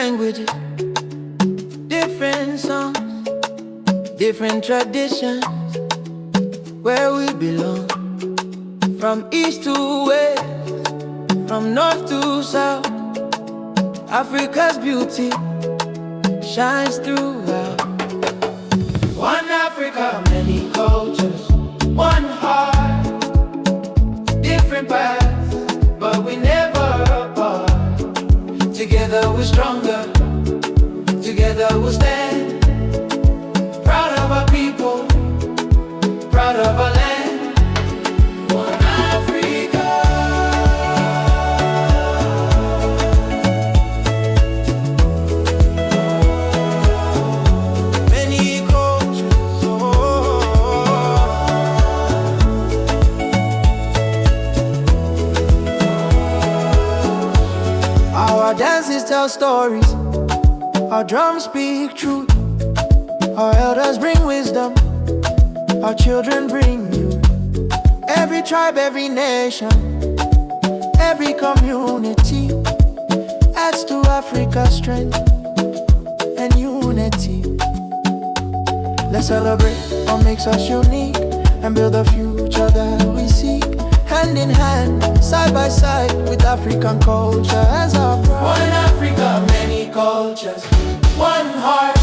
languages, different songs, different traditions, where we belong. From east to west, from north to south, Africa's beauty shines throughout. One Africa, many cultures, one heart, different paths, but we never apart. Together we're stronger, together we'll stand. Proud of our people, proud of our land. One Africa. Many cultures, Our dances tell stories, our drums speak truth, our elders bring wisdom, our children bring youth. Every tribe, every nation, every community adds to Africa's strength and unity. Let's celebrate what makes us unique and build the future that we seek. Hand in hand, side by side, with African culture as our pride. One Africa, many cultures, one heart,